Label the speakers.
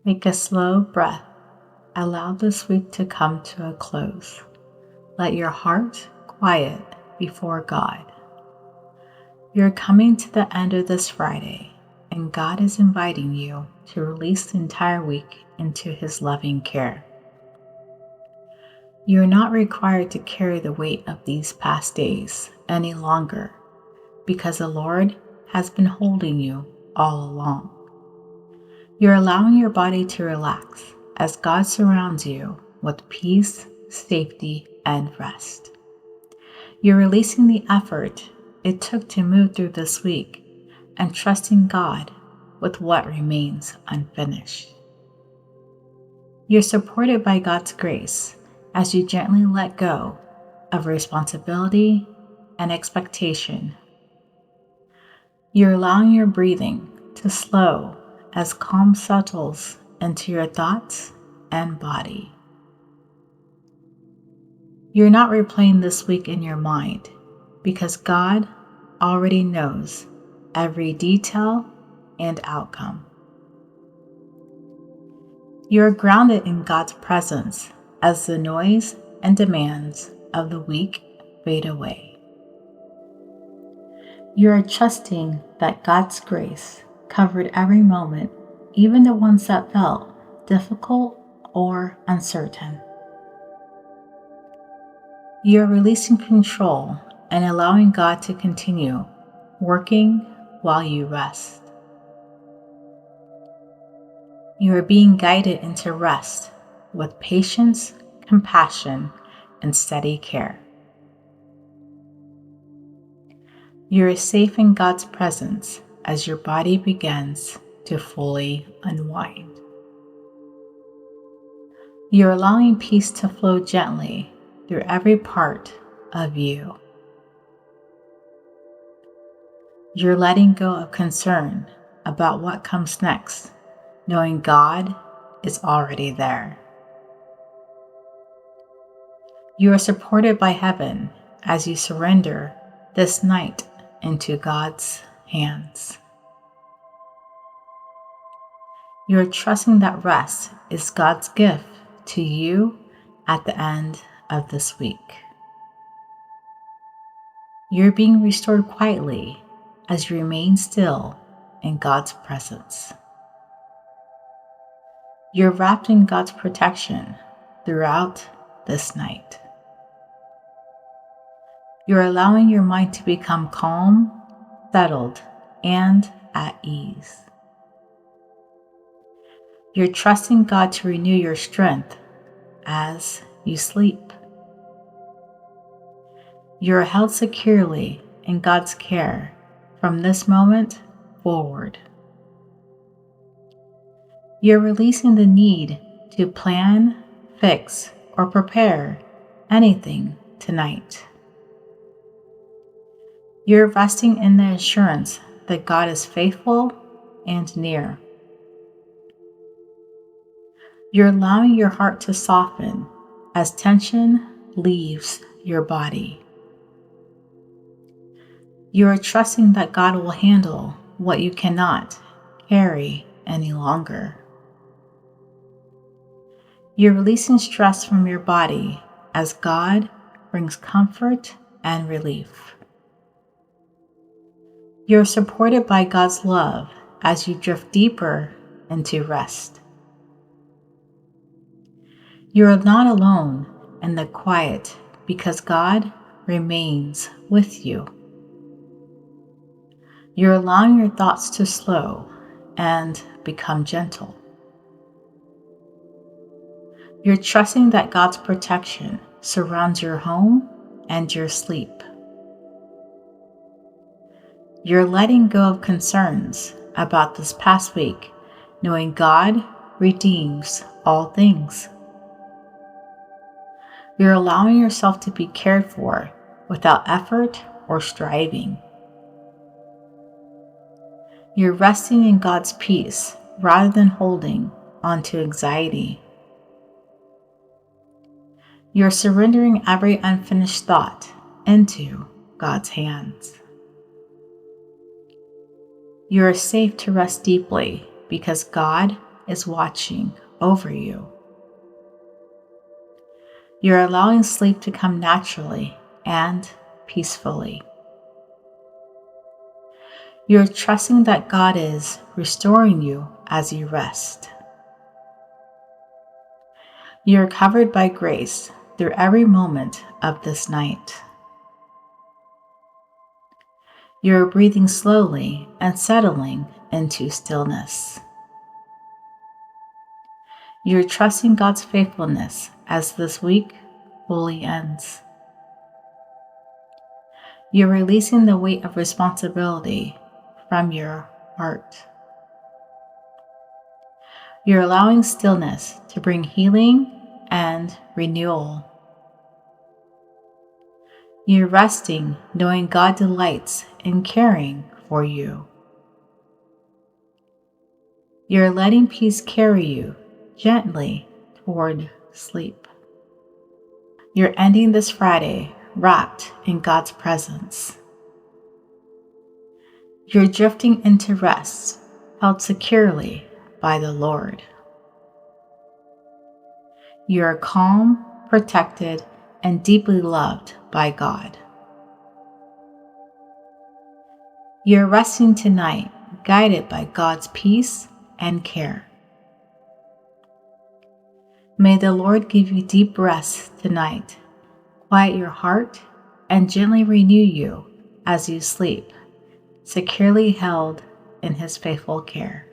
Speaker 1: Take a slow breath. Allow this week to come to a close. Let your heart quiet before God. You're coming to the end of this Friday, and God is inviting you to release the entire week into His loving care. You're not required to carry the weight of these past days any longer, because the Lord has been holding you all along. You're allowing your body to relax as God surrounds you with peace, safety, and rest. You're releasing the effort it took to move through this week and trusting God with what remains unfinished. You're supported by God's grace as you gently let go of responsibility and expectation. You're allowing your breathing to slow as calm settles into your thoughts and body. You're not replaying this week in your mind because God already knows every detail and outcome. You're grounded in God's presence as the noise and demands of the week fade away. You are trusting that God's grace covered every moment, even the ones that felt difficult or uncertain. You are releasing control and allowing God to continue working while you rest. You are being guided into rest with patience, compassion, and steady care. You are safe in God's presence as your body begins to fully unwind. You're allowing peace to flow gently through every part of you. You're letting go of concern about what comes next, knowing God is already there. You are supported by heaven as you surrender this night into God's hands. You are trusting that rest is God's gift to you at the end of this week. You're being restored quietly as you remain still in God's presence. You're wrapped in God's protection throughout this night. You're allowing your mind to become calm, settled, and at ease. You're trusting God to renew your strength as you sleep. You're held securely in God's care from this moment forward. You're releasing the need to plan, fix, or prepare anything tonight. You're resting in the assurance that God is faithful and near. You're allowing your heart to soften as tension leaves your body. You are trusting that God will handle what you cannot carry any longer. You're releasing stress from your body as God brings comfort and relief. You're supported by God's love as you drift deeper into rest. You are not alone in the quiet because God remains with you. You're allowing your thoughts to slow and become gentle. You're trusting that God's protection surrounds your home and your sleep. You're letting go of concerns about this past week, knowing God redeems all things. You're allowing yourself to be cared for without effort or striving. You're resting in God's peace rather than holding onto anxiety. You're surrendering every unfinished thought into God's hands. You are safe to rest deeply because God is watching over you. You're allowing sleep to come naturally and peacefully. You're trusting that God is restoring you as you rest. You're covered by grace through every moment of this night. You're breathing slowly and settling into stillness. You're trusting God's faithfulness as this week fully ends. You're releasing the weight of responsibility from your heart. You're allowing stillness to bring healing and renewal. You're resting knowing God delights in caring for you. You're letting peace carry you gently toward sleep. You're ending this Friday wrapped in God's presence. You're drifting into rest, held securely by the Lord. You are calm, protected, and deeply loved by God. You're resting tonight, guided by God's peace and care. May the Lord give you deep rest tonight, quiet your heart, and gently renew you as you sleep, securely held in His faithful care.